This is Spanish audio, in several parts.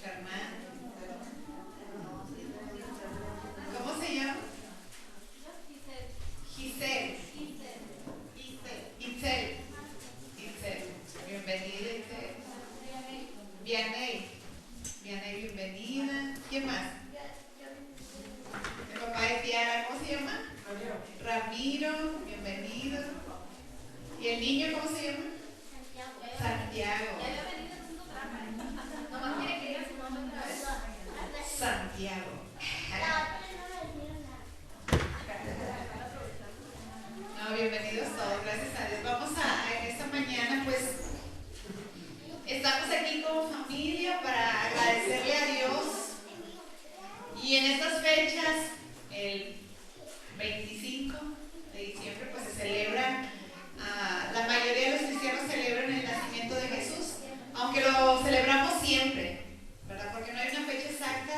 Germán. ¿Cómo se llama? Giselle. Itzel. Bienvenida, Itzel. Vianey, bienvenida. ¿Quién más? El papá de Tiara, ¿cómo se llama? Ramiro, bienvenido. ¿Y el niño cómo se llama? Santiago. Santiago. No, bienvenidos todos, gracias a Dios. Vamos en esta mañana, pues, estamos aquí como familia para agradecerle a Dios. Y en estas fechas, el 25 de diciembre, pues se celebra, la mayoría de los cristianos celebran el nacimiento de Jesús, aunque lo celebramos siempre, ¿verdad? Porque no hay una fecha exacta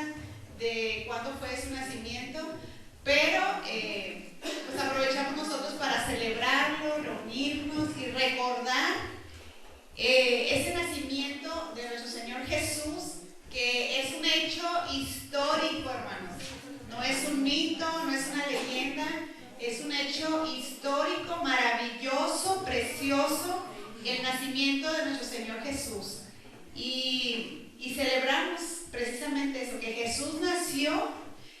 de cuándo fue su nacimiento, pero pues aprovechamos nosotros para celebrarlo, reunirnos y recordar ese nacimiento de nuestro Señor Jesús, que es un hecho histórico, hermanos. No es un mito, no es una leyenda, es un hecho histórico, maravilloso, precioso, el nacimiento de nuestro Señor Jesús. Y celebramos precisamente eso, que Jesús nació,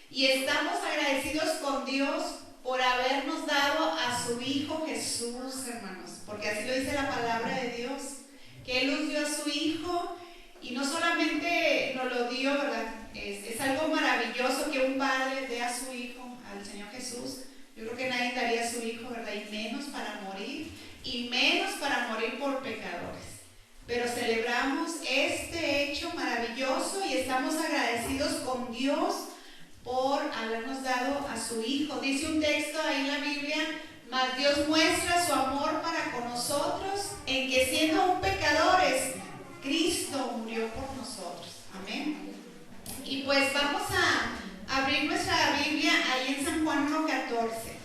y estamos agradecidos con Dios por habernos dado a su Hijo Jesús, hermanos, porque así lo dice la palabra de Dios, que Él nos dio a su Hijo, y no solamente nos lo dio, ¿verdad? Es algo maravilloso que un padre dé a su Hijo, al Señor Jesús. Yo creo que nadie daría a su Hijo, ¿verdad? Y menos para morir, y menos para morir por pecadores. Pero celebramos este hecho maravilloso y estamos agradecidos con Dios por habernos dado a su Hijo. Dice un texto ahí en la Biblia: mas Dios muestra su amor para con nosotros en que, siendo aún pecadores, Cristo murió por nosotros. Amén. Y pues vamos a abrir nuestra Biblia ahí en San Juan 1:14.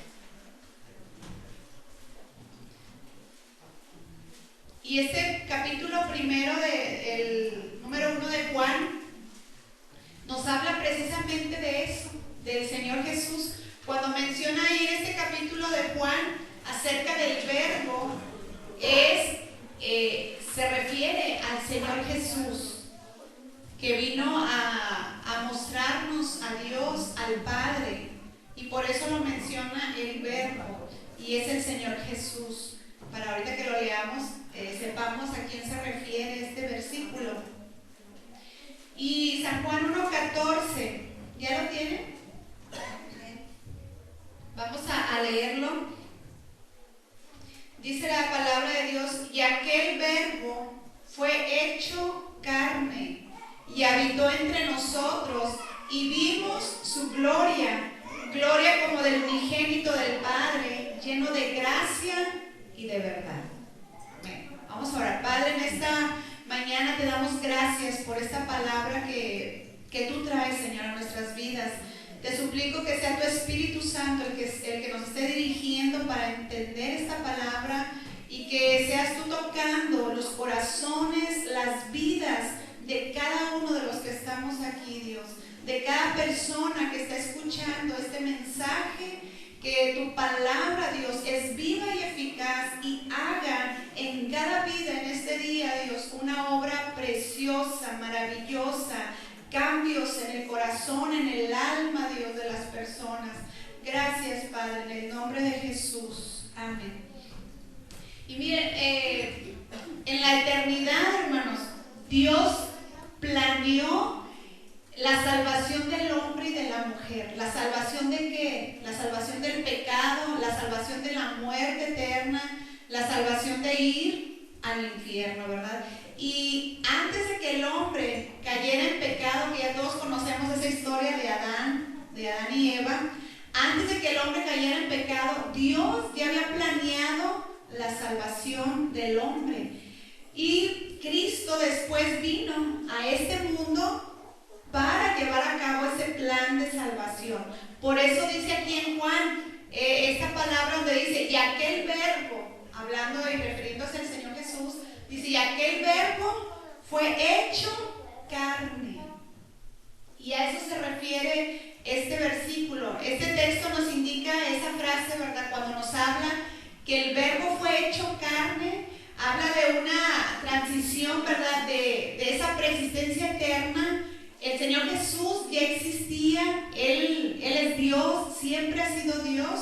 Y este capítulo primero, el número 1 de Juan, nos habla precisamente de eso, del Señor Jesús. Cuando menciona ahí en este capítulo de Juan acerca del Verbo, se refiere al Señor Jesús, que vino a mostrarnos a Dios, al Padre, y por eso lo menciona el Verbo, y es el Señor Jesús. Para ahorita que lo leamos, sepamos a quién se refiere este versículo. Y San Juan 1:14, ¿ya lo tienen? Vamos a leerlo. Dice la palabra de Dios: y aquel Verbo fue hecho carne y habitó entre nosotros, y vimos su gloria, gloria como del unigénito del Padre, lleno de gracia y de verdad. Amén. Vamos a orar. Padre, en esta mañana te damos gracias por esta palabra que tú traes, Señor, a nuestras vidas. Te suplico que sea tu Espíritu Santo el que nos esté dirigiendo para entender esta palabra, y que seas tú tocando los corazones, las vidas de cada uno de los que estamos aquí, Dios, de cada persona que está escuchando este mensaje, que tu palabra, Dios, es viva y eficaz y haga en cada vida en este día, Dios, una obra preciosa, maravillosa, cambios en el corazón, en el alma, Dios, de las personas. Gracias, Padre, en el nombre de Jesús. Amén. Y miren, en la eternidad, hermanos, Dios planeó la salvación del hombre y de la mujer. ¿La salvación de qué? La salvación del pecado, la salvación de la muerte eterna, la salvación de ir al infierno, ¿verdad? Y antes de que el hombre cayera en pecado, que ya todos conocemos esa historia de Adán y Eva, antes de que el hombre cayera en pecado, Dios ya había planeado la salvación del hombre. Y Cristo después vino a este mundo para llevar a cabo ese plan de salvación. Por eso dice aquí en Juan esta palabra donde dice: y aquel Verbo, hablando y refiriéndose al Señor Jesús, dice: y aquel Verbo fue hecho carne. habla que el Verbo fue hecho carne, habla de una transición, ¿verdad? De esa preexistencia eterna. El Señor Jesús ya existía, Él es Dios, siempre ha sido Dios,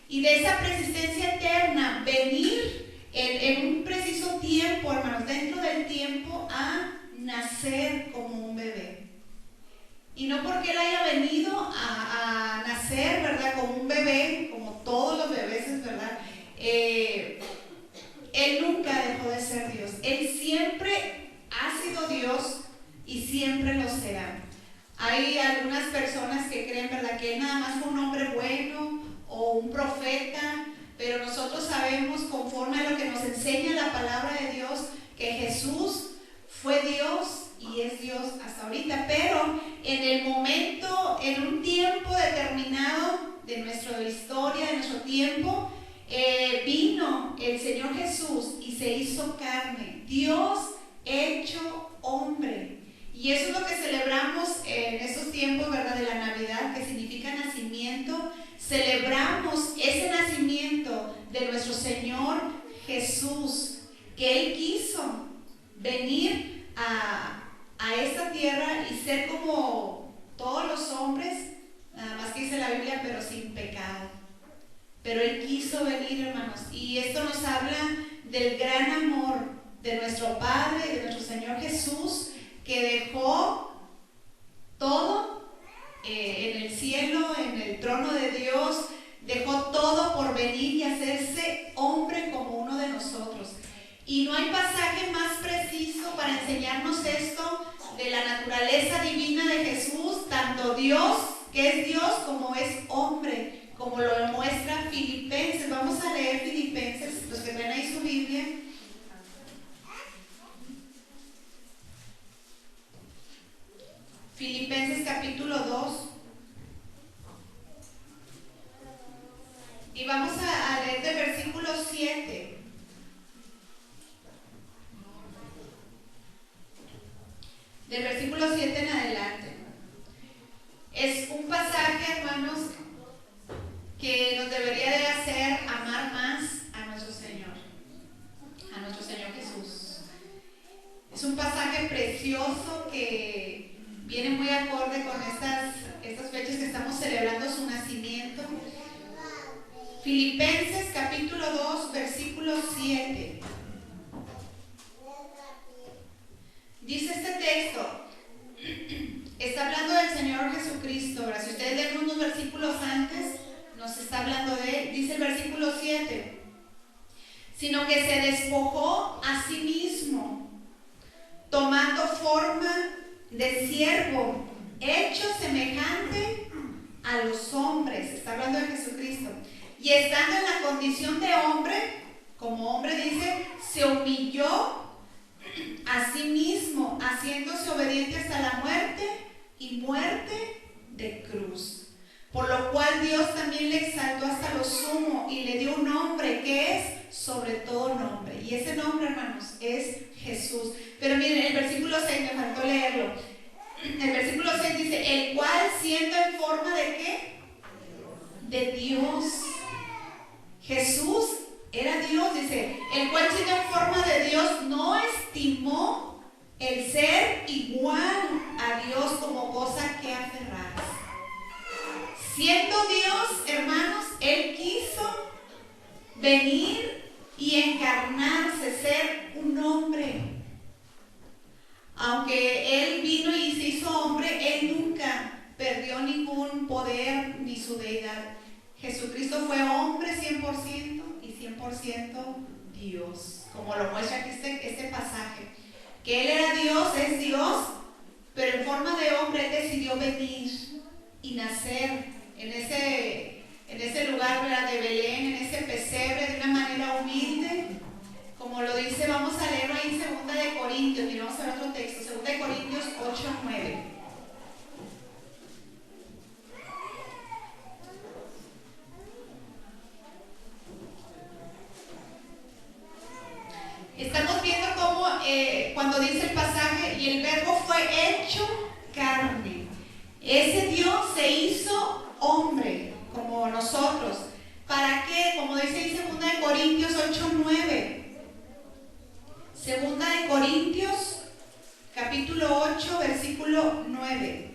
y de esa preexistencia eterna venir en un preciso tiempo, hermanos, dentro del tiempo, a nacer como un bebé. Y no porque Él haya venido a nacer, ¿verdad?, como un bebé, como todos los bebés, ¿verdad? Él nunca dejó de ser Dios. Él siempre ha sido Dios y siempre lo será. Hay algunas personas que creen, ¿verdad?, que Él nada más fue un hombre bueno o un profeta, pero nosotros sabemos, conforme a lo que nos enseña la palabra de Dios, que Jesús fue Dios y es Dios hasta ahorita, pero en el momento, en un tiempo determinado de nuestra historia, de nuestro tiempo, vino el Señor Jesús y se hizo carne, Dios hecho hombre. Y eso es lo que celebramos en estos tiempos, ¿verdad?, de la Navidad, que significa nacimiento. Celebramos ese nacimiento de nuestro Señor Jesús, que Él quiso venir a esta tierra y ser como todos los hombres, nada más que dice la Biblia, pero sin pecado. Pero Él quiso venir, hermanos, y esto nos habla del gran amor de nuestro Padre, de nuestro Señor Jesús, que dejó todo en el cielo, en el trono de Dios, dejó todo por venir y hacerse hombre como uno de nosotros. Y no hay pasaje más preciso para enseñarnos esto de la naturaleza divina de Jesús, tanto Dios, que es Dios, como es hombre, como lo muestra Filipenses. Vamos a leer Filipenses, los que ven ahí su Biblia. Filipenses capítulo 2. Y vamos a leer del versículo 7. Del versículo 7 en adelante. Es un pasaje, hermanos, que nos debería de hacer amar más a nuestro Señor Jesús. Es un pasaje precioso que viene muy acorde con estas fechas que estamos celebrando su nacimiento. Filipenses capítulo 2, versículo 7. Dice este texto, está hablando del Señor Jesucristo. Ahora, si ustedes leen unos versículos antes, nos está hablando de Él. Dice el versículo 7, sino que se despojó a sí mismo, tomando forma de siervo, hecho semejante a los hombres. Está hablando de Jesucristo. Y estando en la condición de hombre, como hombre dice, se humilló a sí mismo, haciéndose obediente hasta la muerte y muerte de cruz. Por lo cual Dios también le exaltó hasta lo sumo y le dio un nombre que es sobre todo nombre. Y ese nombre, hermanos, es Jesús. Pero miren, el versículo 6, me faltó leerlo. El versículo 6 dice, el cual siendo en forma de ¿qué? De Dios. Jesús era Dios, dice, el cual siendo en forma de Dios no estimó el ser igual a Dios como cosa que aferrarse. Siendo Dios, hermanos, Él quiso venir y encarnarse, ser un hombre. Aunque Él vino y se hizo hombre, Él nunca perdió ningún poder ni su deidad. Jesucristo fue hombre 100% y 100% Dios, como lo muestra aquí este pasaje. Que Él era Dios, es Dios, pero en forma de hombre Él decidió venir y nacer en ese lugar, ¿verdad?, de Belén, en ese pesebre, de una manera humilde, como lo dice. Vamos a leerlo ahí en 2 de Corintios. Mira, vamos a ver otro texto, 2 de Corintios 8:9. Estamos viendo cómo cuando dice el pasaje, y el Verbo fue hecho carne. Ese Dios se hizo hombre como nosotros, ¿Para qué? Como dice en 2 de Corintios 8:9. 2 de Corintios, capítulo 8, versículo 9.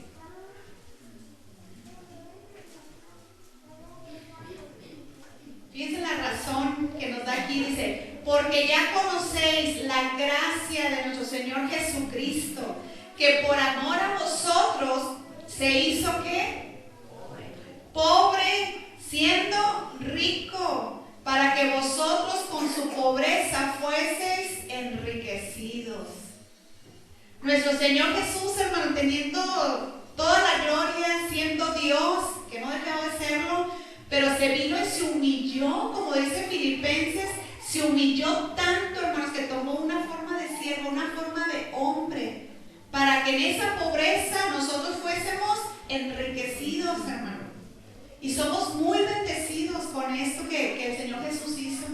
Fíjense la razón que nos da aquí, dice, porque ya conocéis la gracia de nuestro Señor Jesucristo, que por amor a vosotros se hizo ¿qué? Pobre, siendo rico, para que vosotros con su pobreza fueseis enriquecidos. Nuestro Señor Jesús, hermano, teniendo toda la gloria, siendo Dios, que no dejaba de serlo, pero se vino y se humilló, como dice Filipenses, se humilló tanto, hermanos, que tomó una forma de siervo, una forma de hombre, para que en esa pobreza nosotros fuésemos enriquecidos, hermano. Y somos muy bendecidos con esto que el Señor Jesús hizo.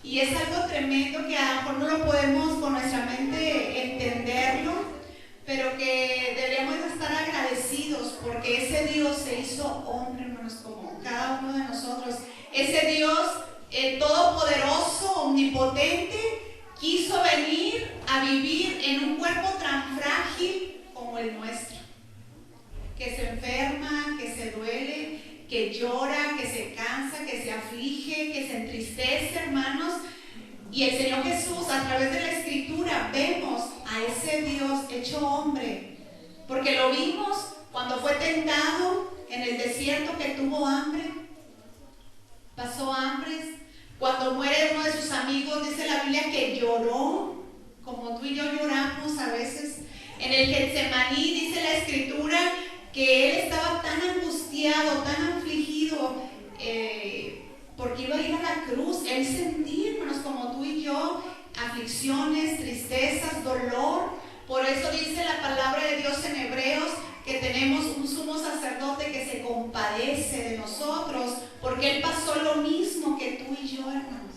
Y es algo tremendo que a lo mejor no lo podemos con nuestra mente entenderlo, pero que deberíamos estar agradecidos porque ese Dios se hizo hombre, hermanos, como cada uno de nosotros. Ese Dios todopoderoso, omnipotente, quiso venir a vivir en un cuerpo tan frágil como el nuestro, que se enferma, que se duele, que llora, que se cansa, que se aflige, que se entristece, hermanos. Y el Señor Jesús, a través de la Escritura, vemos a ese Dios hecho hombre, porque lo vimos cuando fue tentado en el desierto, que tuvo hambre, pasó hambres. Cuando muere uno de sus amigos, dice la Biblia que lloró, como tú y yo lloramos a veces. En el Getsemaní dice la Escritura que él estaba tan angustiado, tan afligido, porque iba a ir a la cruz. Él sentía, hermanos, como tú y yo, aflicciones, tristezas, dolor. Por eso dice la palabra de Dios en Hebreos que tenemos un sumo sacerdote que se compadece de nosotros, porque él pasó lo mismo que tú y yo, hermanos.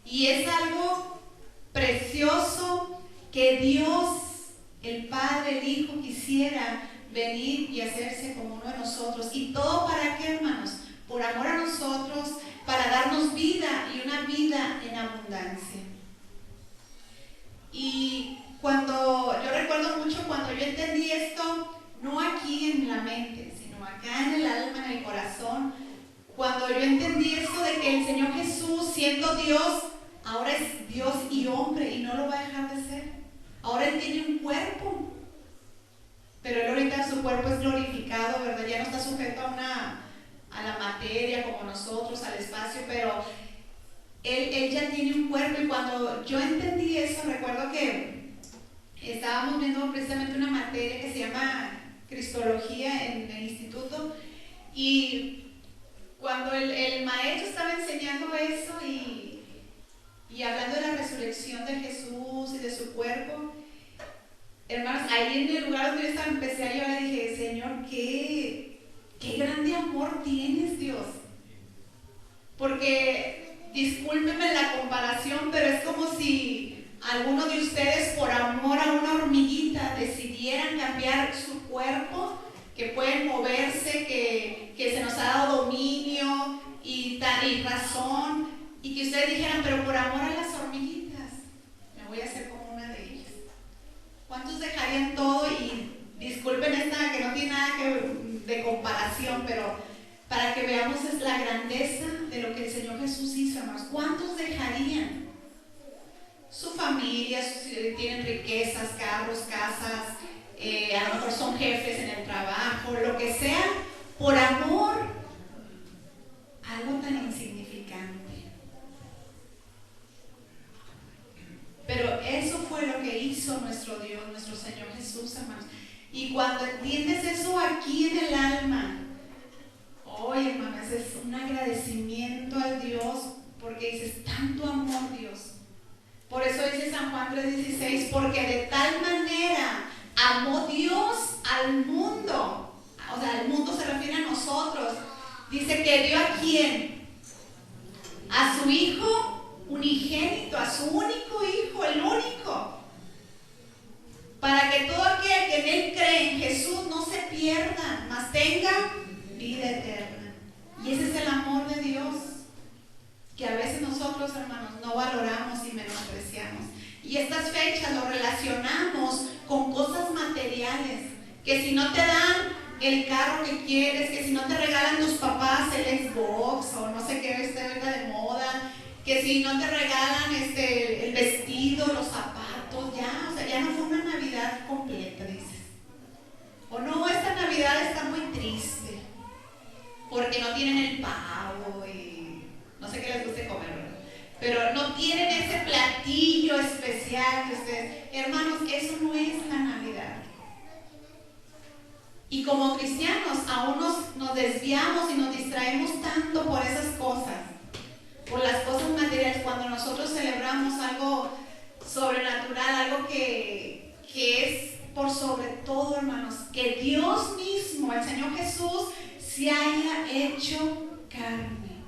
Y es algo precioso que Dios, el Padre, el Hijo, quisiera venir y hacerse como uno de nosotros. ¿Y todo para qué, hermanos? Por amor a nosotros, para darnos vida y una vida en abundancia. Y yo recuerdo mucho cuando yo entendí esto, no aquí en la mente, sino acá en el alma, en el corazón, cuando yo entendí esto de que el Señor Jesús, siendo Dios, ahora es Dios y hombre y no lo va a dejar de ser. Ahora Él tiene un cuerpo, pero Él ahorita su cuerpo es glorificado, ¿verdad? Ya no está sujeto a la materia como nosotros, al espacio, pero Él ya tiene un cuerpo. Y cuando yo entendí eso, recuerdo que estábamos viendo precisamente una materia que se llama Cristología en el instituto, y cuando el maestro estaba enseñando eso y hablando de la resurrección de Jesús y de su cuerpo, hermanos, ahí en el lugar donde yo estaba empecé a llorar y dije, Señor, qué grande amor tienes, Dios. Porque, discúlpenme la comparación, pero es como si algunos de ustedes, por amor a una hormiguita, decidieran cambiar su cuerpo, que pueden moverse, que se nos ha dado dominio y razón, y que ustedes dijeran, pero por amor a las hormiguitas, me voy a hacer como una de ellas. ¿Cuántos dejarían todo? Y disculpen esta que no tiene nada que ver de comparación, pero para que veamos es la grandeza de lo que el Señor Jesús hizo, hermanos. ¿Cuántos dejarían su familia, tienen riquezas, carros, casas, a lo mejor son jefes en el trabajo, lo que sea, por amor a algo tan insignificante? Pero eso fue lo que hizo nuestro Dios, nuestro Señor Jesús, hermanos. Y cuando entiendes eso aquí en el alma, oye, hermanos, es un agradecimiento al Dios, porque dices, tanto amor, Dios. Por eso dice San Juan 3:16, porque de tal manera amó Dios al mundo. O sea, al mundo se refiere a nosotros. Dice que dio ¿a quién? A su Hijo unigénito, a su único Hijo, el único. Para que todo aquel que en Él cree, en Jesús, no se pierda, mas tenga vida eterna. Y ese es el amor de Dios, que a veces nosotros, hermanos, no valoramos y menospreciamos. Y estas fechas lo relacionamos con cosas materiales, que si no te dan el carro que quieres, que si no te regalan tus papás el Xbox o no sé qué venga de moda, que si no te regalan el vestido, los zapatos, ya, o sea, ya no fue una Navidad completa, dices. O no, esta Navidad está muy triste, porque no tienen el pavo y no sé qué les guste comer, ¿verdad? Pero no tienen ese platillo especial que ustedes, hermanos, eso no es la Navidad. Y como cristianos aún nos desviamos y nos distraemos tanto por esas cosas, por las cosas materiales, cuando nosotros celebramos algo sobrenatural, algo que es por sobre todo, hermanos, que Dios mismo, el Señor Jesús, se haya hecho carne.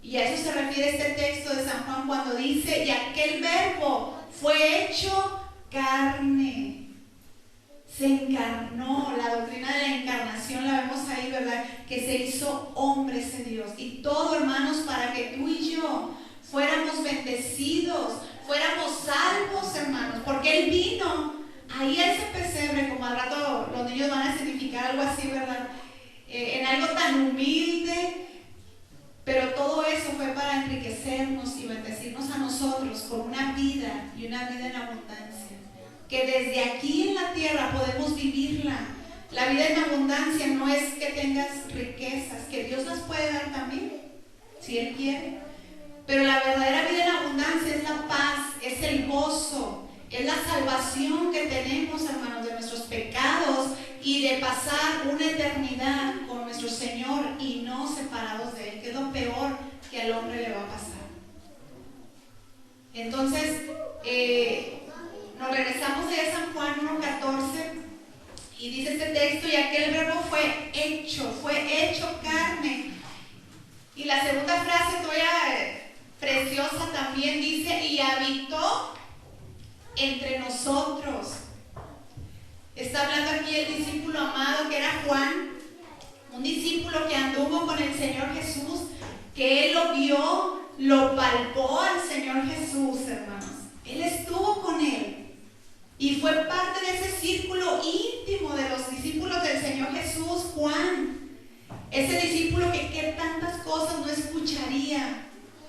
Y a eso se refiere este texto de San Juan cuando dice, y aquel verbo fue hecho carne. Se encarnó, la doctrina de la encarnación la vemos ahí, ¿verdad? Que se hizo hombre ese Dios. Y todo, hermanos, para que tú y yo fuéramos bendecidos, fuéramos salvos, hermanos, porque Él vino ahí a ese pesebre, como al rato los niños van a significar algo así, ¿verdad? En algo tan humilde, pero todo eso fue para enriquecernos y bendecirnos a nosotros con una vida y una vida en abundancia. Que desde aquí en la tierra podemos vivirla. La vida en abundancia no es que tengas riquezas, que Dios las puede dar también, si Él quiere. Pero la verdadera vida en abundancia es la paz, es el gozo, es la salvación que tenemos, hermanos, de nuestros pecados y de pasar una eternidad con nuestro Señor y no separados de Él, que es lo peor que al hombre le va a pasar. Entonces, nos regresamos de San Juan 1:14 y dice este texto, y aquel verbo fue hecho carne. Y la segunda frase todavía preciosa también dice, y habitó entre nosotros. Está hablando aquí el discípulo amado que era Juan, un discípulo que anduvo con el Señor Jesús, que él lo vio, lo palpó al Señor Jesús, hermanos. Él estuvo con él. Y fue parte de ese círculo íntimo de los discípulos del Señor Jesús, Juan. Ese discípulo que tantas cosas no escucharía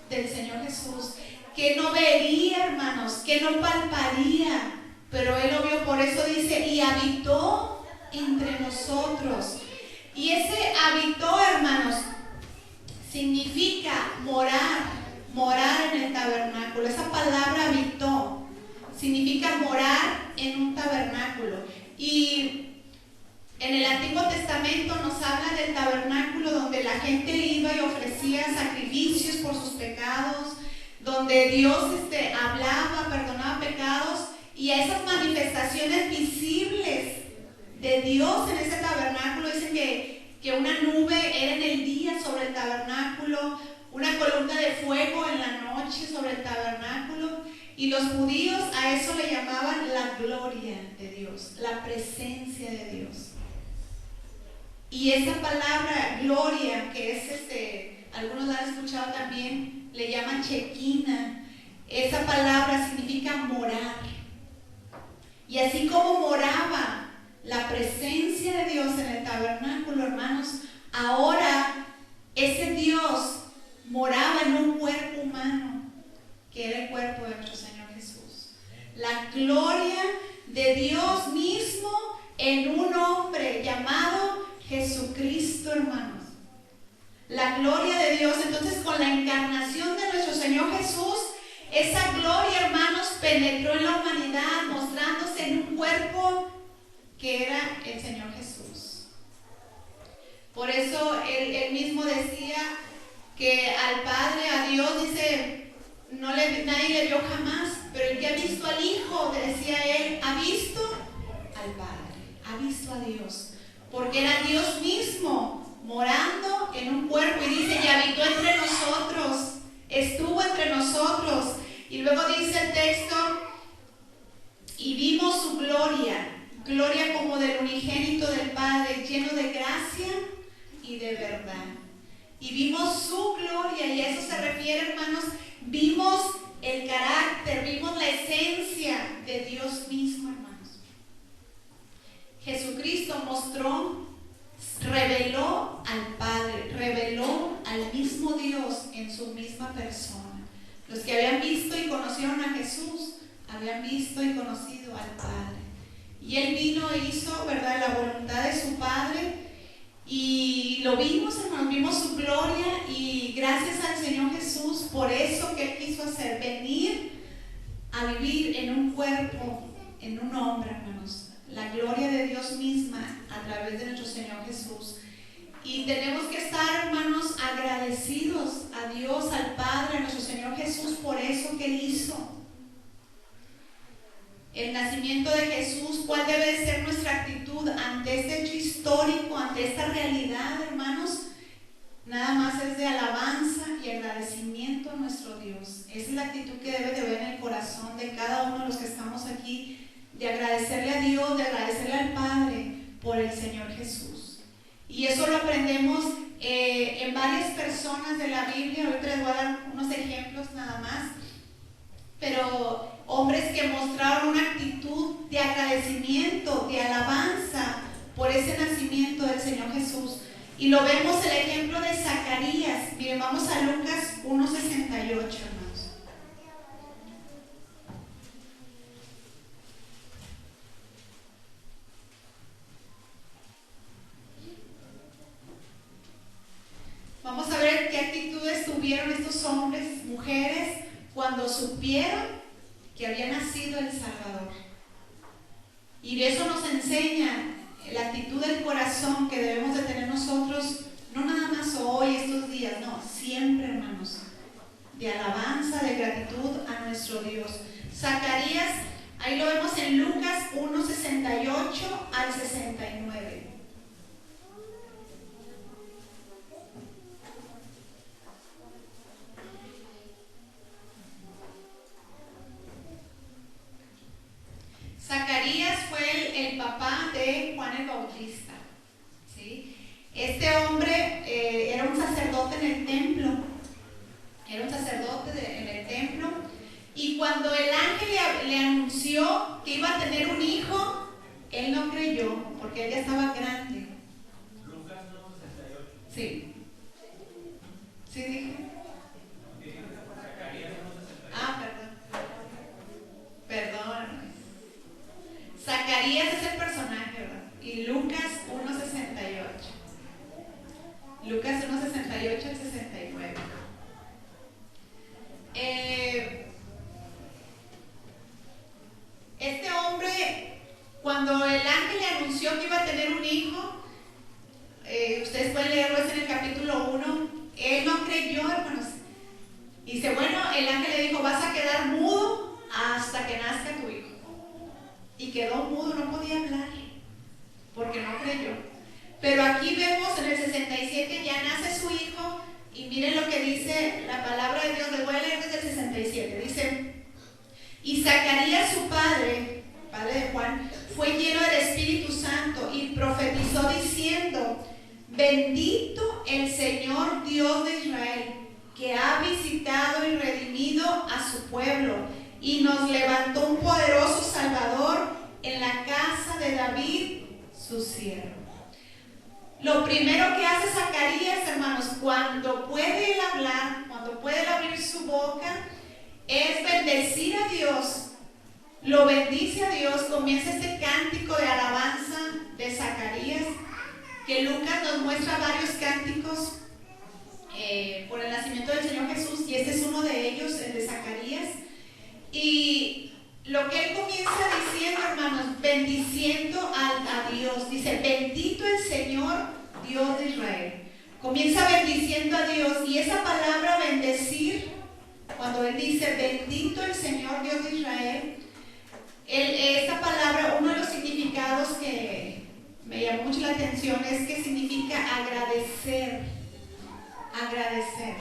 del Señor Jesús, que no vería, hermanos, que no palparía, pero Él lo vio, por eso dice, y habitó entre nosotros. Y ese habitó, hermanos, significa morar en el tabernáculo. Esa palabra habitó significa morar en un tabernáculo. Y en el Antiguo Testamento nos habla del tabernáculo donde la gente iba y ofrecía sacrificios por sus pecados, donde Dios hablaba, perdonaba pecados, y a esas manifestaciones visibles de Dios en ese tabernáculo, dicen que una nube era en el día sobre el tabernáculo, una columna de fuego en la noche sobre el tabernáculo. Y los judíos a eso le llamaban la gloria de Dios, la presencia de Dios. Y esa palabra gloria, que es algunos la han escuchado también, le llaman Shekinah. Esa palabra significa morar. Y así como moraba la presencia de Dios en el tabernáculo, hermanos, ahora ese Dios moraba en un cuerpo humano, que era el cuerpo de nuestro Señor Jesús. La gloria de Dios mismo en un hombre llamado Jesucristo, hermanos. La gloria de Dios. Entonces, con la encarnación de nuestro Señor Jesús, esa gloria, hermanos, penetró en la humanidad, mostrándose en un cuerpo que era el Señor Jesús. Por eso él mismo decía que al Padre, a Dios, dice, nadie le vio jamás, pero el que ha visto al Hijo, decía él, ha visto al Padre, ha visto a Dios, porque era Dios mismo morando en un cuerpo. Y dice, y habitó entre nosotros, estuvo entre nosotros. Y luego dice el texto, y vimos su gloria como del unigénito del Padre, lleno de gracia y de verdad. y vimos su gloria, y a eso se refiere, hermanos. Vimos el carácter, vimos la esencia de Dios mismo, hermanos. Jesucristo mostró, reveló al Padre, reveló al mismo Dios en su misma persona. Los que habían visto y conocieron a Jesús, habían visto y conocido al Padre. Y Él vino e hizo, ¿verdad?, la voluntad de su Padre. Y lo vimos, hermanos, vimos su gloria, y gracias al Señor Jesús por eso que Él quiso hacer, venir a vivir en un cuerpo, en un hombre, hermanos, la gloria de Dios misma a través de nuestro Señor Jesús. Y tenemos que estar, hermanos, agradecidos a Dios, al Padre, a nuestro Señor Jesús por eso que Él hizo. El nacimiento de Jesús, ¿cuál debe ser nuestra actitud ante este hecho histórico, ante esta realidad, hermanos? Nada más es de alabanza y agradecimiento a nuestro Dios. Esa es la actitud que debe de haber en el corazón de cada uno de los que estamos aquí, de agradecerle a Dios, de agradecerle al Padre por el Señor Jesús. Y eso lo aprendemos en varias personas de la Biblia. Ahorita les voy a dar unos ejemplos nada más, pero hombres que mostraron una actitud de agradecimiento, de alabanza por ese nacimiento del Señor Jesús. Y lo vemos el ejemplo de Zacarías. Miren, vamos a Lucas 1:68, hermanos. Vamos a ver qué actitudes tuvieron estos hombres, mujeres, cuando supieron que había nacido el Salvador. Y de eso nos enseña la actitud del corazón que debemos de tener nosotros, no nada más hoy, estos días, no, siempre, hermanos, de alabanza, de gratitud a nuestro Dios. Zacarías, ahí lo vemos en Lucas 1:68 al 69. Zacarías fue el papá de Juan el Bautista, ¿sí? Este hombre era un sacerdote en el templo, en el templo, y cuando el ángel le anunció que iba a tener un hijo, él no creyó, porque él ya estaba grande. Lucas 1:68. Sí. ¿Sí dije? Zacarías 1:68. Ah, perdón. Zacarías es el personaje, ¿verdad? Y Lucas 1:68. Lucas 1:68 al 69. Este hombre, cuando el ángel le anunció que iba a tener un hijo, ustedes pueden leerlo, es en el capítulo 1, él no creyó, hermanos. Y dice, bueno, el ángel le dijo, vas a quedar mudo hasta que nazca tu hijo. Y quedó mudo, no podía hablar, porque no creyó. Pero aquí vemos en el 67 ya nace su hijo, y miren lo que dice la palabra de Dios. Les voy a leer desde el 67. Dice, y Zacarías su padre de Juan, fue lleno del Espíritu Santo y profetizó diciendo, bendito el Señor Dios de Israel, que ha visitado y redimido a su pueblo, y nos levantó un poderoso Salvador en la casa de David, su siervo. Lo primero que hace Zacarías, hermanos, cuando puede él hablar, cuando puede él abrir su boca, es bendecir a Dios. Lo bendice a Dios. Comienza este cántico de alabanza de Zacarías, que Lucas nos muestra varios cánticos por el nacimiento del Señor Jesús, y este es uno de ellos, el de Zacarías. Y lo que él comienza diciendo, hermanos, bendiciendo a Dios, dice, bendito el Señor Dios de Israel. Comienza bendiciendo a Dios, y esa palabra bendecir, cuando él dice, bendito el Señor Dios de Israel, esta palabra, uno de los significados que me llamó mucho la atención es que significa agradecer. Agradecer.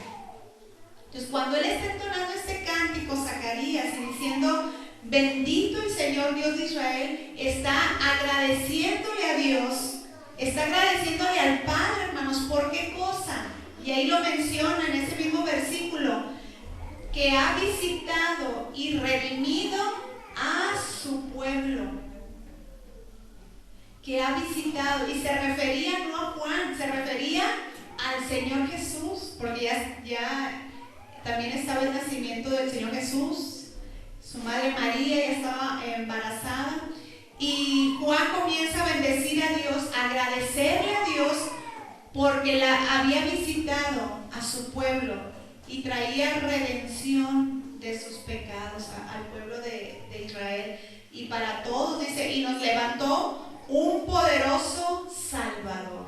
Entonces, cuando él está entonando este cántico, Zacarías, y diciendo, bendito el Señor Dios de Israel, está agradeciéndole a Dios, está agradeciéndole al Padre, hermanos. ¿Por qué cosa? Y ahí lo menciona en ese mismo versículo, que ha visitado y redimido a su pueblo. Que ha visitado, y se refería no a Juan, se refería al Señor Jesús, porque ya también estaba el nacimiento del Señor Jesús, su madre María ya estaba embarazada, y Juan comienza a bendecir a Dios, a agradecerle a Dios porque la había visitado a su pueblo y traía redención de sus pecados al pueblo de Israel y para todos, dice, y nos levantó un poderoso Salvador.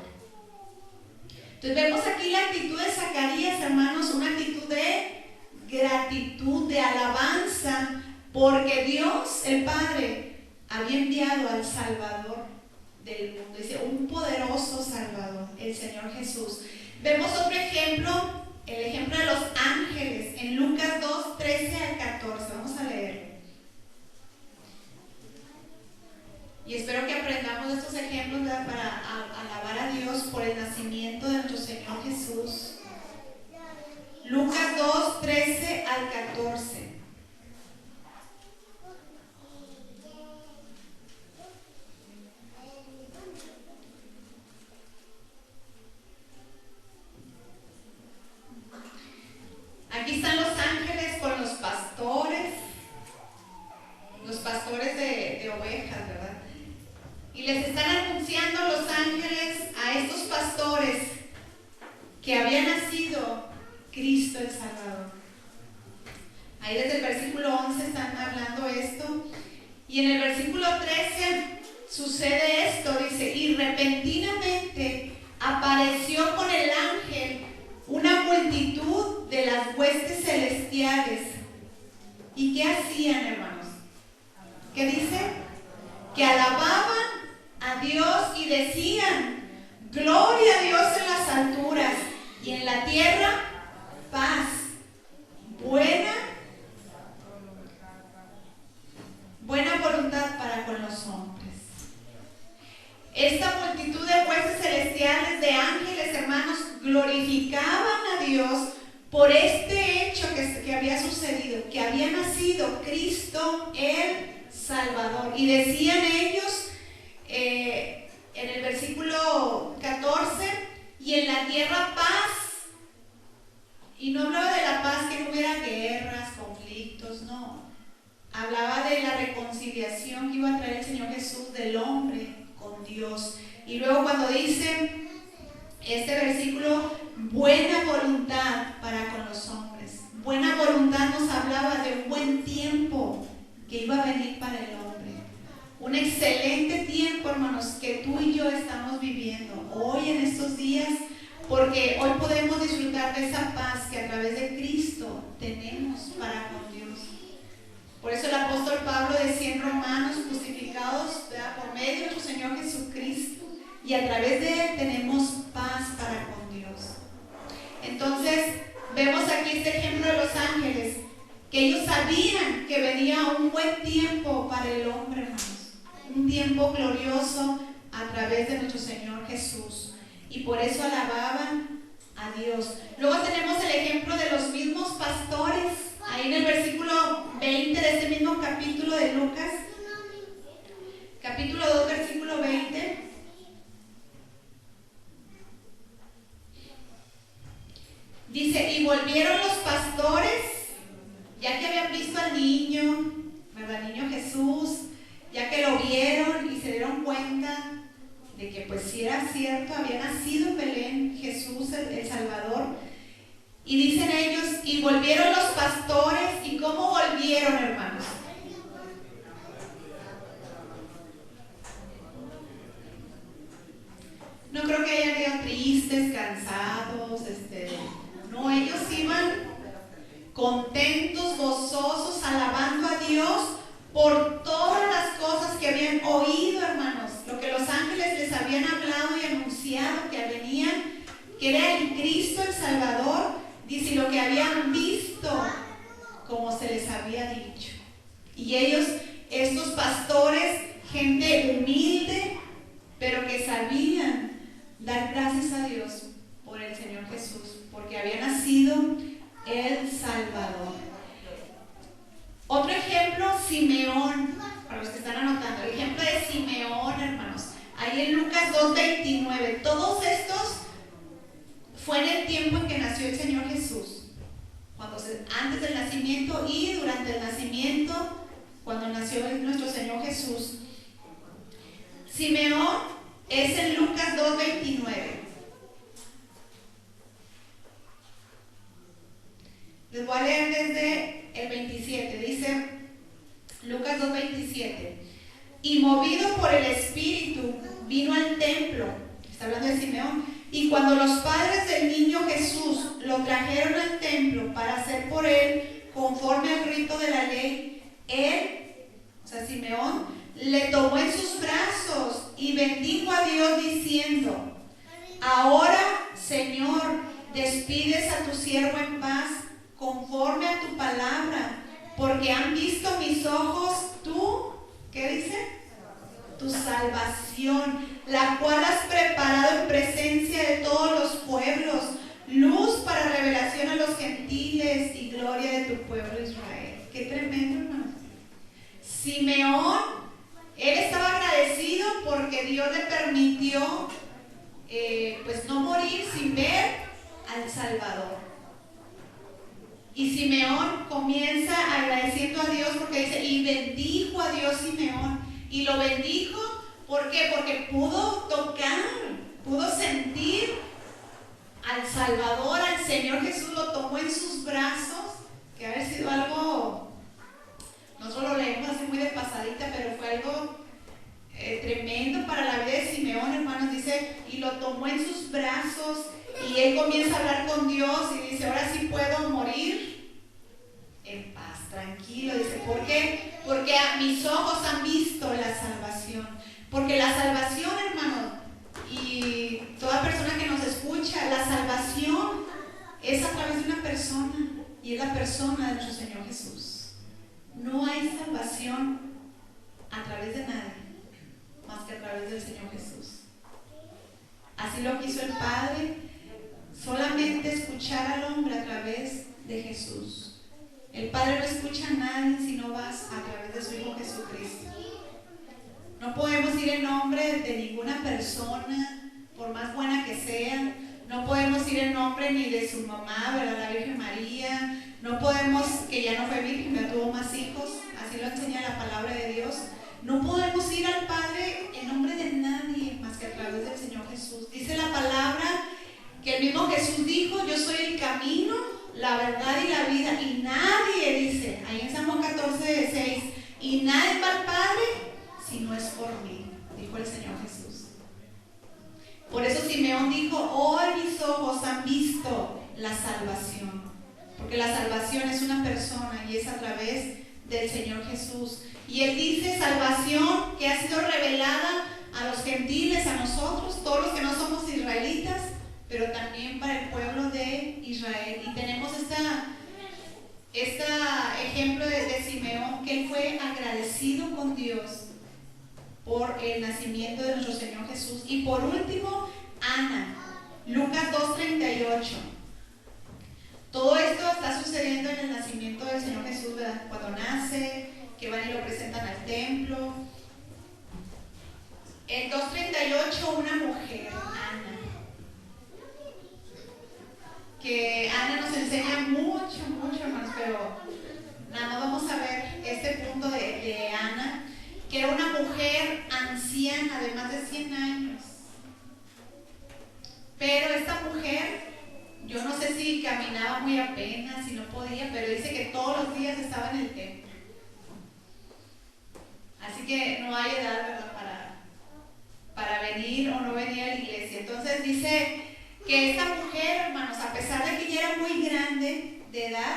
Entonces vemos aquí la actitud de Zacarías, hermanos, una actitud de gratitud, de alabanza, porque Dios, el Padre, había enviado al Salvador del mundo. Dice, un poderoso Salvador, el Señor Jesús. Vemos otro ejemplo, el ejemplo de los ángeles, en Lucas 2, 13 al 14. Vamos a leerlo. Y espero que aprendamos de estos ejemplos, ¿verdad?, para alabar a Dios por el nacimiento de nuestro Señor Jesús. Lucas 2, 13 al 14. Aquí están los ángeles con los pastores de ovejas, ¿verdad? Y les están anunciando los ángeles a estos pastores que había nacido Cristo el Salvador. Ahí desde el versículo 11 están hablando esto. Y en el versículo 13 sucede esto, dice, y repentinamente apareció con el ángel una multitud de las huestes celestiales. ¿Y qué hacían, hermanos? ¿Qué dice? Que alababan a Dios y decían, gloria a Dios en las alturas y en la tierra paz, buena voluntad para con los hombres. Esta multitud de huestes celestiales, de ángeles, hermanos, glorificaban a Dios por este hecho que había sucedido, que había nacido Cristo el Salvador. Y decían ellos en el versículo 14, y en la tierra paz. Y no hablaba de la paz, que no hubiera guerras, conflictos, no. Hablaba de la reconciliación que iba a traer el Señor Jesús del hombre con Dios. Y luego cuando dice este versículo, buena voluntad para con los hombres. Buena voluntad nos hablaba de un buen tiempo que iba a venir para el hombre. Un excelente tiempo, hermanos, que tú y yo estamos viviendo hoy en estos días, porque hoy podemos disfrutar de esa paz que a través de Cristo tenemos para con Dios. Por eso el apóstol Pablo decía en Romanos, justificados, ¿verdad?, por medio de nuestro Señor Jesucristo, y a través de Él tenemos paz para con Dios. Entonces, vemos aquí este ejemplo de los ángeles, que ellos sabían que venía un buen tiempo para el hombre, hermanos. Un tiempo glorioso a través de nuestro Señor Jesús. Y por eso alababan a Dios. Luego tenemos el ejemplo de los mismos pastores. Ahí en el versículo 20 de este mismo capítulo de Lucas. Capítulo 2, versículo 20. Dice, y volvieron los pastores, ya que habían visto al niño, ¿verdad?, al niño Jesús, ya que lo vieron y se dieron cuenta de que pues si era cierto, había nacido en Belén Jesús el Salvador. Y dicen ellos, y volvieron los pastores. ¿Y cómo volvieron, hermanos? No creo que hayan ido tristes, cansados, no, ellos iban contentos, gozosos, alabando a Dios por todas las cosas que habían oído, hermanos, lo que los ángeles les habían hablado y anunciado que venían, que era el Cristo, el Salvador, dice, lo que habían visto, como se les había dicho. Y ellos, estos pastores, gente humilde, pero que sabían dar gracias a Dios por el Señor Jesús, Ahí en Lucas 2:29. Todos estos fue en el tiempo en que nació el Señor Jesús. Antes del nacimiento y durante el nacimiento, cuando nació nuestro Señor Jesús. Simeón es en Lucas 2:29. Les voy a leer desde el 27. Dice Lucas 2:27. Y movido por el Espíritu, vino al templo. Está hablando de Simeón. Y cuando los padres del niño Jesús lo trajeron al templo para hacer por él conforme al rito de la ley, él, o sea, Simeón, le tomó en sus brazos y bendijo a Dios diciendo: ahora, Señor, despides a tu siervo en paz conforme a tu palabra, porque han visto mis ojos tú, ¿qué dice? Tu salvación, la cual has preparado en presencia de todos los pueblos, luz para revelación a los gentiles y gloria de tu pueblo Israel. Qué tremendo, hermano. Simeón, él estaba agradecido porque Dios le permitió pues no morir sin ver al Salvador. Y Simeón comienza agradeciendo a Dios porque dice, y bendijo a Dios Simeón. Y lo bendijo, ¿por qué? Porque pudo tocar, pudo sentir al Salvador, al Señor Jesús, lo tomó en sus brazos, que ha sido algo, nosotros lo leemos así muy de pasadita, pero fue algo tremendo para la vida de Simeón, hermanos. Dice, y lo tomó en sus brazos, y él comienza a hablar con Dios, y dice, ahora sí puedo morir en paz, tranquilo. Dice, ¿por qué? Porque mis ojos han visto la salvación. Porque la salvación, hermano, y toda persona que nos escucha, la salvación es a través de una persona, y es la persona de nuestro Señor Jesús. No hay salvación a través de nadie más que a través del Señor Jesús. Así lo quiso el Padre, solamente escuchar al hombre a través de Jesús. El Padre no escucha a nadie si no vas a través de su Hijo Jesucristo. No podemos ir en nombre de ninguna persona, por más buena que sea. No podemos ir en nombre ni de su mamá, ¿verdad? La Virgen María. No podemos, que ya no fue virgen, ya tuvo más hijos. Así lo enseña la palabra de Dios. No podemos ir al Padre en nombre de nadie más que a través del Señor Jesús. Dice la palabra que el mismo Jesús dijo, yo soy el camino, la verdad y la vida, y nadie, dice, ahí en San Juan 14:6, y nadie va al Padre si no es por mí, dijo el Señor Jesús. Por eso Simeón dijo, hoy mis ojos han visto la salvación, porque la salvación es una persona y es a través del Señor Jesús. Y él dice, salvación que ha sido revelada a los gentiles, a nosotros, todos los que no somos israelitas, pero también para el pueblo de Israel. Y tenemos este ejemplo de Simeón, que él fue agradecido con Dios por el nacimiento de nuestro Señor Jesús. Y por último, Ana, Lucas 2:38. Todo esto está sucediendo en el nacimiento del Señor Jesús, ¿verdad? Cuando nace, que van y lo presentan al templo. En 2:38, una mujer, Ana, que Ana nos enseña mucho, hermanos, pero nada más vamos a ver este punto de Ana, que era una mujer anciana de más de 100 años. Pero esta mujer, yo no sé si caminaba muy apenas, si no podía, pero dice que todos los días estaba en el templo. Así que no hay edad, ¿verdad?, para venir o no venir a la iglesia. Entonces dice que esta mujer, hermanos, a pesar de que ya era muy grande de edad,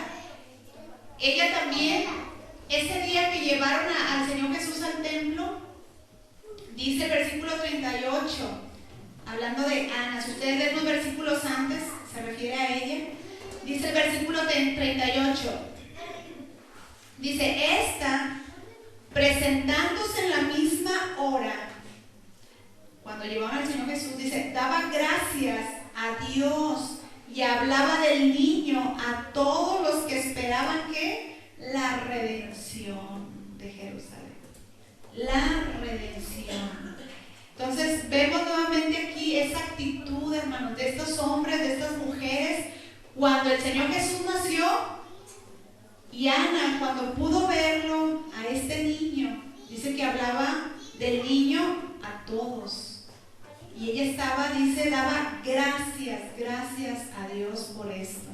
ella también, ese día que llevaron al Señor Jesús al templo, dice el versículo 38, hablando de Ana, si ustedes leen los versículos antes, se refiere a ella, dice el versículo 38, dice, esta, presentándose en la misma hora, cuando llevaron al Señor Jesús, dice, daba gracias a Dios y hablaba del niño a todos los que esperaban que la redención de Jerusalén. La redención. Entonces vemos nuevamente aquí esa actitud, hermanos, de estos hombres, de estas mujeres. Cuando el Señor Jesús nació, y Ana, cuando pudo verlo, a este niño, dice que hablaba del niño a todos. Y ella estaba, dice, daba gracias a Dios por esto.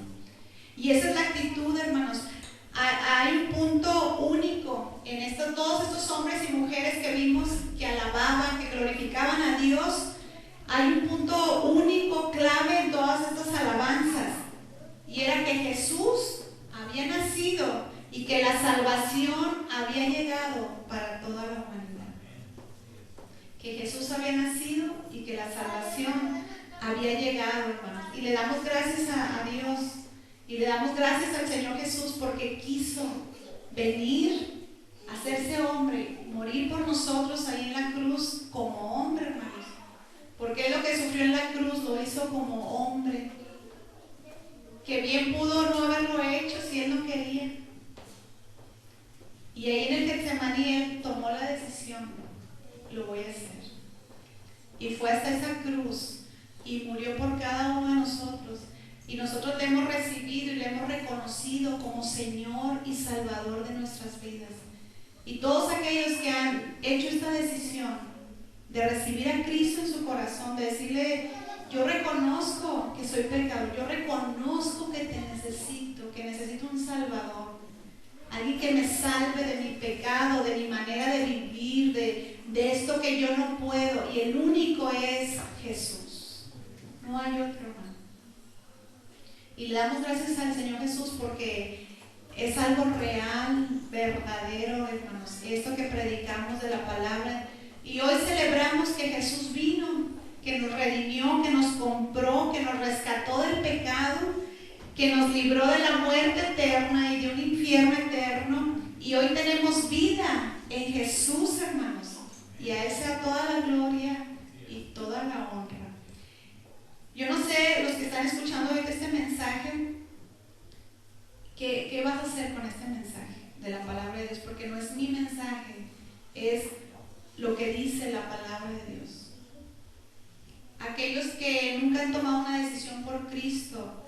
Y esa es la actitud, hermanos. Hay un punto único en todos estos hombres y mujeres que vimos que alababan, que glorificaban a Dios. Hay un punto único, clave en todas estas alabanzas. Y era que Jesús había nacido y que la salvación había llegado para toda la humanidad. Que Jesús había nacido y que la salvación había llegado, hermanos. Y le damos gracias a Dios. Y le damos gracias al Señor Jesús porque quiso venir, hacerse hombre, morir por nosotros ahí en la cruz como hombre, hermanos. Porque Él lo que sufrió en la cruz lo hizo como hombre. Que bien pudo no haberlo hecho si Él no quería. Y ahí en el Getsemaní Él tomó la decisión, lo voy a hacer. Y fue hasta esa cruz y murió por cada uno de nosotros. Y nosotros le hemos recibido y le hemos reconocido como Señor y Salvador de nuestras vidas. Y todos aquellos que han hecho esta decisión de recibir a Cristo en su corazón, de decirle, yo reconozco que soy pecador, yo reconozco que te necesito, que necesito un Salvador, alguien que me salve de mi pecado, de mi manera de vivir, de esto que yo no puedo. Y el único es Jesús, no hay otro, hermano. Y le damos gracias al Señor Jesús porque es algo real, verdadero, hermanos, esto que predicamos de la palabra. Y hoy celebramos que Jesús vino, que nos redimió, que nos compró, que nos rescató del pecado, que nos libró de la muerte eterna y de un infierno eterno. Y hoy tenemos vida en Jesús, hermanos. Y a Él sea toda la gloria y toda la honra. Yo no sé, los que están escuchando hoy este mensaje, ¿qué vas a hacer con este mensaje de la palabra de Dios? Porque no es mi mensaje, es lo que dice la palabra de Dios. Aquellos que nunca han tomado una decisión por Cristo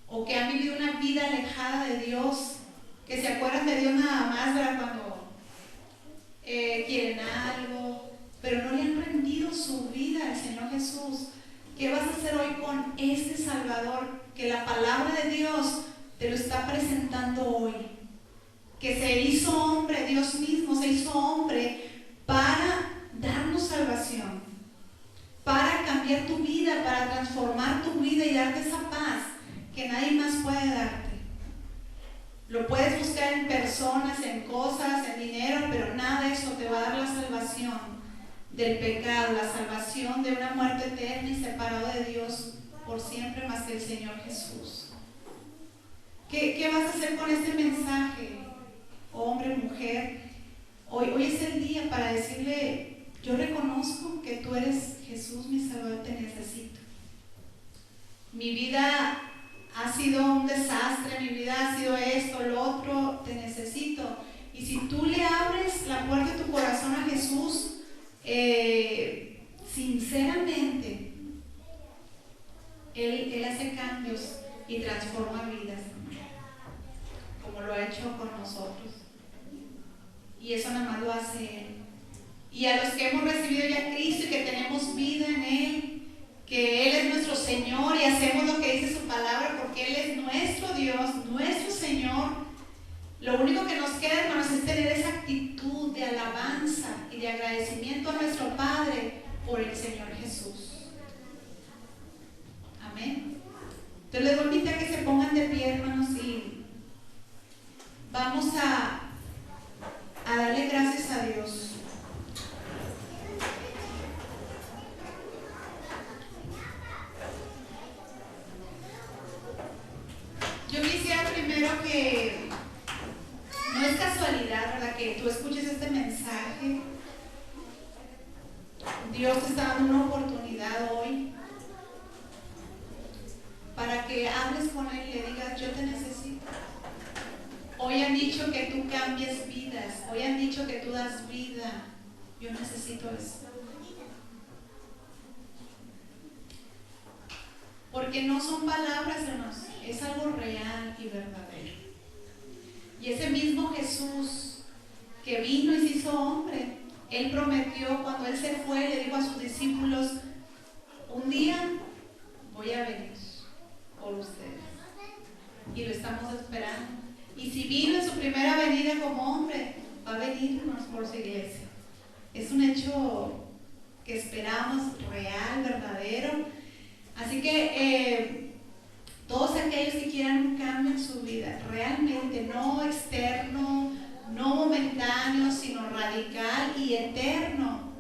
o que han vivido una vida alejada de Dios, que se acuerdan de Dios nada más, ¿verdad? Cuando quieren algo, pero no le han rendido su vida al Señor Jesús. ¿Qué vas a hacer hoy con este Salvador que la palabra de Dios te lo está presentando hoy? Que se hizo hombre, Dios mismo se hizo hombre para darnos salvación, para cambiar tu vida, para transformar tu vida y darte esa paz que nadie más puede darte. Lo puedes buscar en personas, en cosas, en dinero, pero nada de eso te va a dar la salvación del pecado, la salvación de una muerte eterna y separado de Dios por siempre más que el Señor Jesús. ¿Qué vas a hacer con este mensaje, hombre, mujer? Hoy es el día para decirle, yo reconozco que tú eres Jesús, mi Salvador, te necesito. Mi vida ha sido un desastre, mi vida ha sido esto, lo otro, te necesito. Y si tú le abres la puerta de tu corazón a Jesús, sinceramente, Él hace cambios y transforma vidas, como lo ha hecho con nosotros. Y eso nada más lo hace Él. Y a los que hemos recibido ya a Cristo y que tenemos vida en Él, que Él es nuestro Señor y hacemos lo que dice su palabra porque Él es nuestro Dios, nuestro Señor. Lo único que nos queda, hermanos, es tener esa actitud de alabanza y de agradecimiento a nuestro Padre por el Señor Jesús. Amén. Entonces les voy a invitar a que se pongan de pie, hermanos, y vamos a darle gracias a Dios. Yo quisiera primero que no es casualidad, ¿verdad?, que tú escuches este mensaje. Dios te está dando una oportunidad hoy para que hables con Él y le digas, yo te necesito. Hoy han dicho que tú cambies vidas, hoy han dicho que tú das vida. Yo necesito eso. Porque no son palabras, hermanos, es algo real y verdadero. Y ese mismo Jesús que vino y se hizo hombre, Él prometió cuando Él se fue, le dijo a sus discípulos, un día voy a venir por ustedes. Y lo estamos esperando. Y si vino en su primera venida como hombre, va a venirnos por su iglesia. Es un hecho que esperamos, real, verdadero. Así que todos aquellos que quieran un cambio en su vida, realmente, no externo, no momentáneo, sino radical y eterno.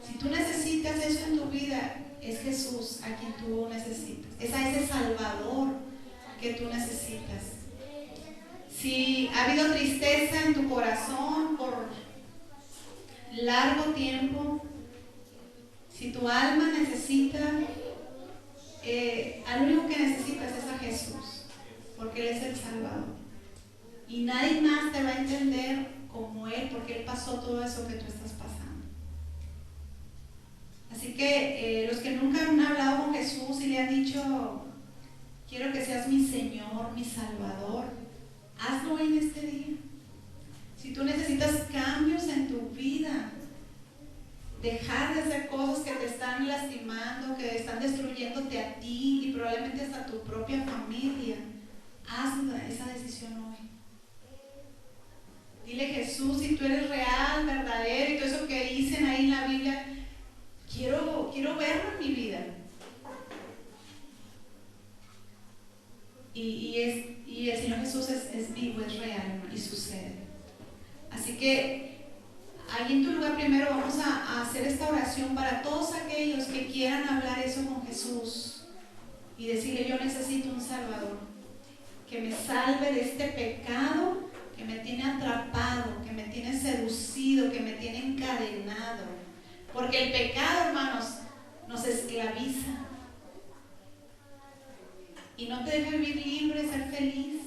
Si tú necesitas eso en tu vida, es Jesús a quien tú necesitas. Es a ese Salvador que tú necesitas. Si ha habido tristeza en tu corazón por largo tiempo, si tu alma necesita, al único que necesitas es a Jesús, porque Él es el Salvador. Y nadie más te va a entender como Él, porque Él pasó todo eso que tú estás pasando. Así que los que nunca han hablado con Jesús y le han dicho, quiero que seas mi Señor, mi Salvador, hazlo en este día. Si tú necesitas cambios en tu vida, dejar de hacer cosas que te están lastimando, que están destruyéndote a ti y probablemente hasta tu propia familia, haz esa decisión hoy. Dile, Jesús, si tú eres real, verdadero y todo eso que dicen ahí en la Biblia, quiero verlo en mi vida. Y el Señor Jesús es vivo, es real y sucede. Así que ahí en tu lugar primero vamos a hacer esta oración para todos aquellos que quieran hablar eso con Jesús y decirle, yo necesito un Salvador que me salve de este pecado que me tiene atrapado, que me tiene seducido, que me tiene encadenado. Porque el pecado, hermanos, nos esclaviza y no te deja vivir libre, ser feliz,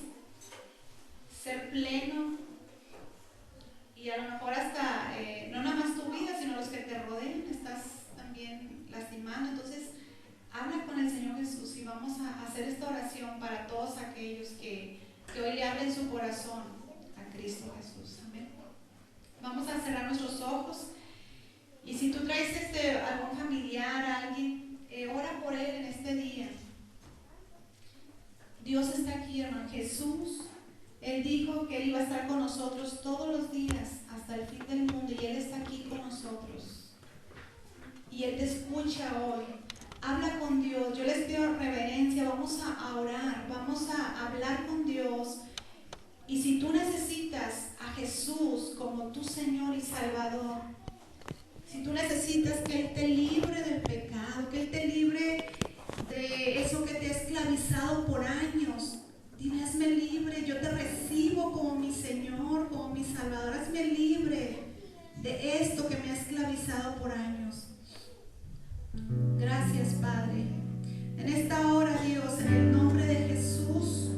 ser pleno. Y a lo mejor hasta, no nada más tu vida, sino los que te rodean, estás también lastimando. Entonces, habla con el Señor Jesús y vamos a hacer esta oración para todos aquellos que hoy le abren su corazón a Cristo Jesús. Amén. Vamos a cerrar nuestros ojos. Y si tú traes algún familiar, alguien, ora por él en este día. Dios está aquí, hermano. Jesús, Él dijo que Él iba a estar con nosotros todos los días hasta el fin del mundo y Él está aquí con nosotros. Y Él te escucha hoy. Habla con Dios. Yo les pido reverencia. Vamos a orar. Vamos a hablar con Dios. Y si tú necesitas a Jesús como tu Señor y Salvador, si tú necesitas que Él te libre del pecado, que Él te libre de eso que te ha esclavizado por años, dile, hazme libre, yo te recibo como mi Señor, como mi Salvador, hazme libre de esto que me ha esclavizado por años. Gracias, Padre. En esta hora, Dios, en el nombre de Jesús,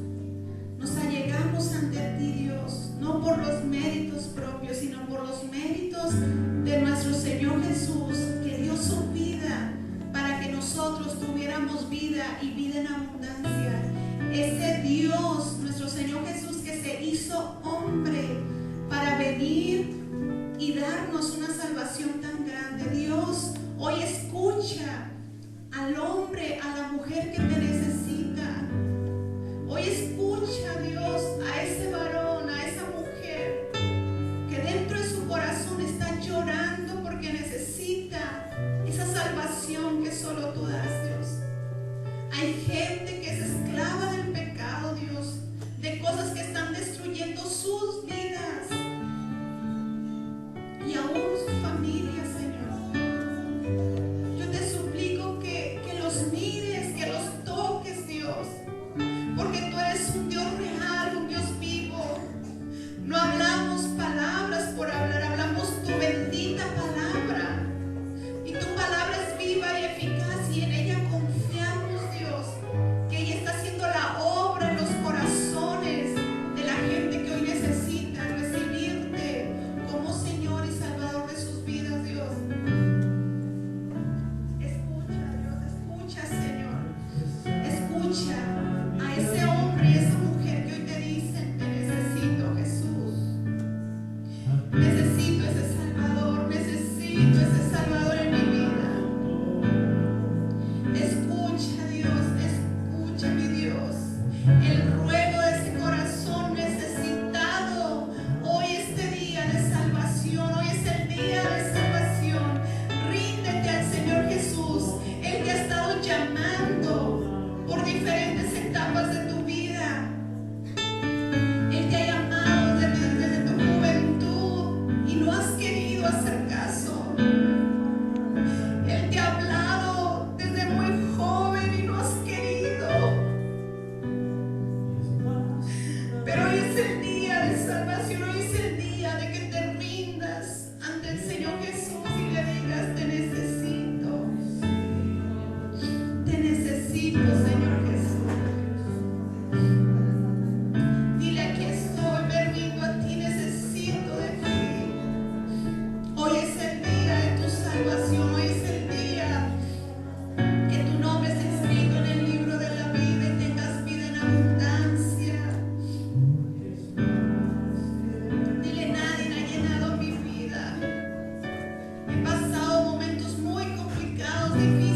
nos allegamos ante ti, Dios, no por los méritos propios, sino por los méritos de nuestro Señor Jesús, que dio su vida para que nosotros tuviéramos vida y vida en abundancia. Ese Dios, nuestro Señor Jesús, que se hizo hombre para venir y darnos una salvación tan grande. Dios, hoy escucha al hombre, a la mujer que te necesita. Hoy escucha, Dios, a ese varón, a esa mujer que dentro de su corazón está llorando porque necesita esa salvación que solo tú das, Dios. Hay gente que es esclava del pecado, Dios, de cosas que están destruyendo sus vidas y aún sus familias, Señor. Yo te suplico que los mires, que los toques, Dios, porque tú eres un Dios real, un Dios vivo. No hablamos palabras por hablar, hablamos tu bendita palabra. Y tu palabra es viva y eficaz y en ella viviendo